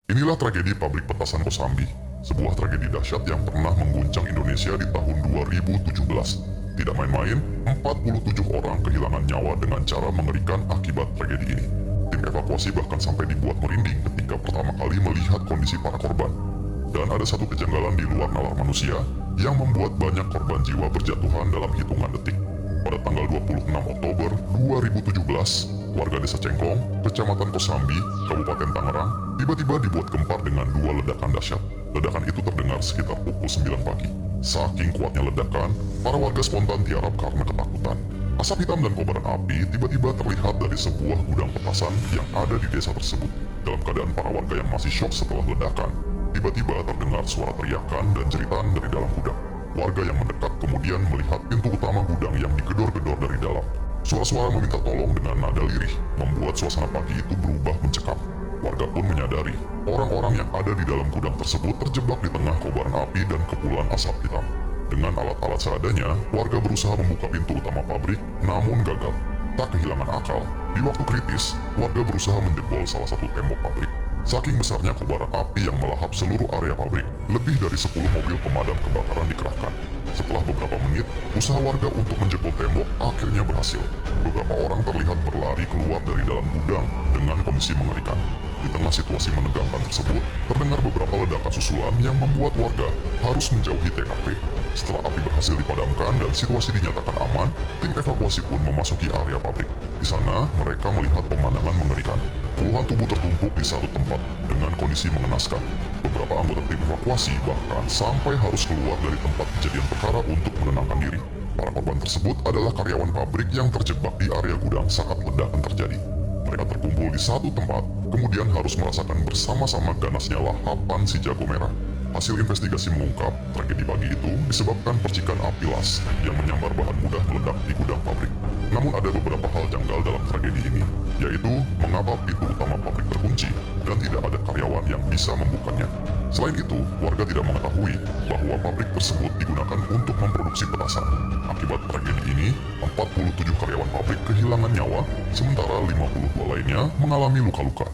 Inilah tragedi pabrik petasan Kosambi, sebuah tragedi dahsyat yang pernah mengguncang Indonesia di tahun 2017. Tidak main-main, 47 orang kehilangan nyawa dengan cara mengerikan akibat tragedi ini. Tim evakuasi bahkan sampai dibuat merinding ketika pertama kali melihat kondisi para korban. Dan ada satu kejanggalan di luar nalar manusia yang membuat banyak korban jiwa berjatuhan dalam hitungan detik. Pada tanggal 26 Oktober 2017, warga desa Cengkong, kecamatan Kosambi, Kabupaten Tangerang, tiba-tiba dibuat gempar dengan dua ledakan dahsyat. Ledakan itu terdengar sekitar pukul 9 pagi. Saking kuatnya ledakan, para warga spontan tiarap karena ketakutan. Asap hitam dan kobaran api tiba-tiba terlihat dari sebuah gudang petasan yang ada di desa tersebut. Dalam keadaan para warga yang masih syok setelah ledakan, tiba-tiba terdengar suara teriakan dan jeritan dari dalam gudang. Warga yang mendekat kemudian melihat pintu utama gudang yang digedor-gedor dari dalam. Suara-suara meminta tolong dengan nada lirih membuat suasana pagi itu berubah mencekam. Warga pun menyadari orang-orang yang ada di dalam gudang tersebut terjebak di tengah kobaran api dan kepulan asap hitam. Dengan alat-alat seadanya, warga berusaha membuka pintu utama pabrik, namun gagal. Tak kehilangan akal, di waktu kritis, warga berusaha menjebol salah satu tembok pabrik. Saking besarnya kobaran api yang melahap seluruh area pabrik, lebih dari 10 mobil pemadam kebakaran dikerahkan. Setelah beberapa menit, usaha warga untuk menjebol tembok akhirnya berhasil. Beberapa orang terlihat berlari keluar dari dalam gudang dengan kondisi mengerikan. Di tengah situasi menegangkan tersebut, terdengar beberapa ledakan susulan yang membuat warga harus menjauhi TKP. Setelah api berhasil dipadamkan dan situasi dinyatakan aman, tim evakuasi pun memasuki area pabrik. Di sana, mereka melihat pemandangan mengerikan. Puluhan tubuh tertumpuk di satu tempat dengan kondisi mengenaskan. Beberapa anggota tim evakuasi bahkan sampai harus keluar dari tempat kejadian perkara untuk menenangkan diri. Para korban tersebut adalah karyawan pabrik yang terjebak di area gudang saat ledakan terjadi. Mereka terkumpul di satu tempat, kemudian harus merasakan bersama-sama ganasnya lahapan si jago merah. Hasil investigasi mengungkap, tragedi pagi itu disebabkan percikan api las yang menyambar bahan mudah meledak di gudang pabrik. Namun ada beberapa hal janggal dalam tragedi ini, yaitu mengapa pintu utama pabrik terkunci dan tidak ada karyawan yang bisa membukanya. Selain itu, warga tidak mengetahui bahwa pabrik tersebut digunakan untuk memproduksi petasan. Akibat tragedi ini, 47 karyawan pabrik kehilangan nyawa, sementara 52 lainnya mengalami luka-luka.